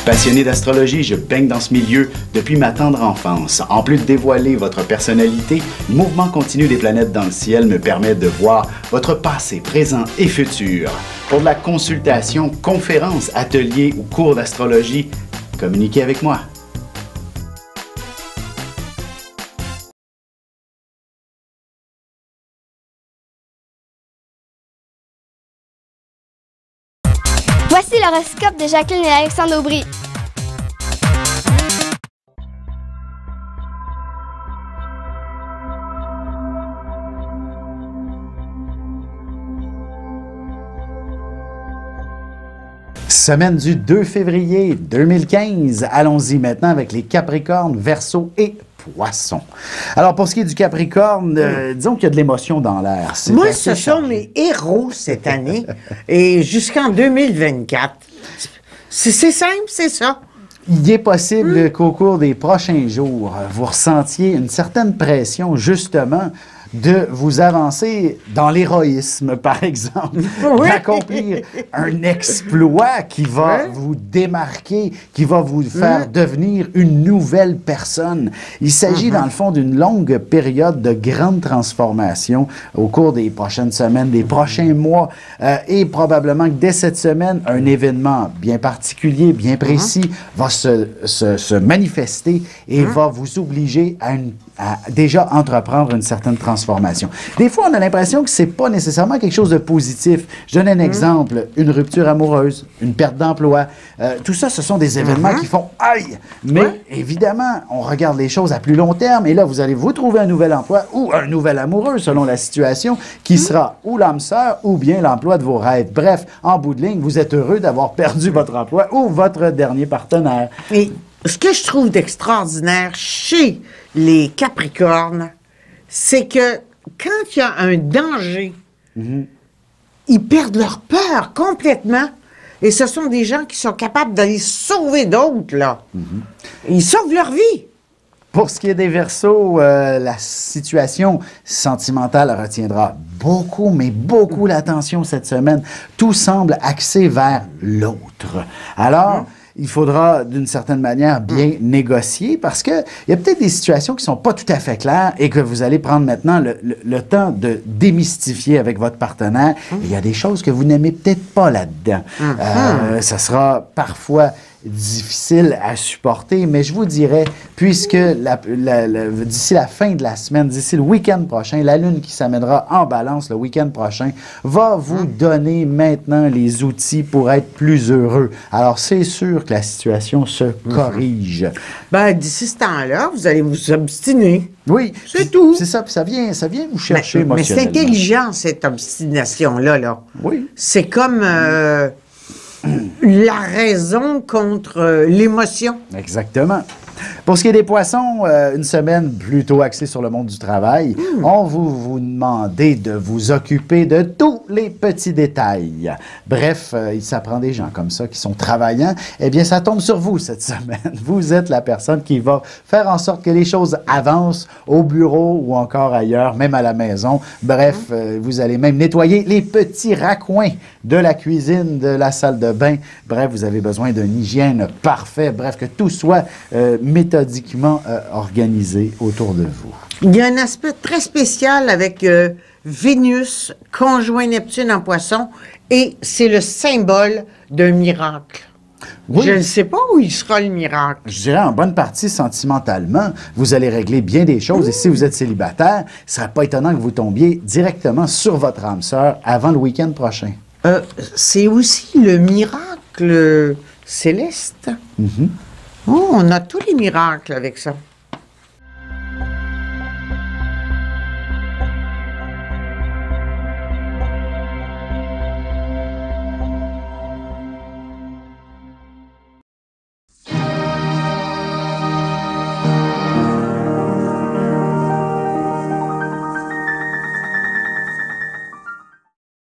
Passionné d'astrologie, je baigne dans ce milieu depuis ma tendre enfance. En plus de dévoiler votre personnalité, le mouvement continu des planètes dans le ciel me permet de voir votre passé, présent et futur. Pour de la consultation, conférences, ateliers ou cours d'astrologie, communiquez avec moi. Voici l'horoscope de Jacqueline et Alexandre Aubry. Semaine du 2 février 2015. Allons-y maintenant avec les Capricornes, Verseaux et Poissons. Alors, pour ce qui est du Capricorne, disons qu'il y a de l'émotion dans l'air. Moi, ce sont mes héros cette année et jusqu'en 2024. C'est simple, c'est ça. Il est possible qu'au cours des prochains jours, vous ressentiez une certaine pression, justement, de vous avancer dans l'héroïsme, par exemple, d'accomplir un exploit qui va vous démarquer, qui va vous faire devenir une nouvelle personne. Il s'agit, dans le fond, d'une longue période de grande transformation au cours des prochaines semaines, des prochains mois, et probablement que dès cette semaine, un événement bien particulier, bien précis, va se manifester et va vous obliger à déjà entreprendre une certaine transformation. Des fois, on a l'impression que c'est pas nécessairement quelque chose de positif. Je donne un exemple, une rupture amoureuse, une perte d'emploi. Tout ça, ce sont des événements qui font « aïe ». Mais évidemment, on regarde les choses à plus long terme et là, vous allez vous trouver un nouvel emploi ou un nouvel amoureux, selon la situation, qui sera ou l'âme sœur ou bien l'emploi de vos rêves. Bref, en bout de ligne, vous êtes heureux d'avoir perdu votre emploi ou votre dernier partenaire. Et ce que je trouve d'extraordinaire chez les Capricornes, c'est que quand il y a un danger, ils perdent leur peur complètement. Et ce sont des gens qui sont capables d'aller sauver d'autres, là. Ils sauvent leur vie. Pour ce qui est des Verseaux, la situation sentimentale retiendra beaucoup, mais beaucoup l'attention cette semaine. Tout semble axé vers l'autre. Alors, il faudra, d'une certaine manière, bien négocier parce qu'il y a peut-être des situations qui ne sont pas tout à fait claires et que vous allez prendre maintenant le temps de démystifier avec votre partenaire. Il y a des choses que vous n'aimez peut-être pas là-dedans. Ça sera parfois difficile à supporter, mais je vous dirais, puisque d'ici la fin de la semaine, d'ici le week-end prochain, la Lune qui s'amènera en balance le week-end prochain, va vous donner maintenant les outils pour être plus heureux. Alors, c'est sûr que la situation se corrige. Ben, d'ici ce temps-là, vous allez vous obstiner. Oui. C'est tout. C'est ça, puis ça vient vous chercher émotionnellement. Mais c'est intelligent, cette obstination-là. Là. Oui. C'est comme la raison contre l'émotion. Exactement. Pour ce qui est des Poissons, une semaine plutôt axée sur le monde du travail. On vous demander de vous occuper de tous les petits détails. Bref, il s'apprend des gens comme ça qui sont travaillants. Eh bien, ça tombe sur vous cette semaine. Vous êtes la personne qui va faire en sorte que les choses avancent au bureau ou encore ailleurs, même à la maison. Bref, vous allez même nettoyer les petits raccoins de la cuisine, de la salle de bain. Bref, vous avez besoin d'une hygiène parfaite. Bref, que tout soit méthodiquement organisé autour de vous. Il y a un aspect très spécial avec Vénus, conjoint Neptune en Poisson, et c'est le symbole d'un miracle. Oui. Je ne sais pas où il sera le miracle. Je dirais en bonne partie sentimentalement, vous allez régler bien des choses. Et si vous êtes célibataire, ce ne serait pas étonnant que vous tombiez directement sur votre âme sœur avant le week-end prochain. C'est aussi le miracle céleste. Oh, on a tous les miracles avec ça.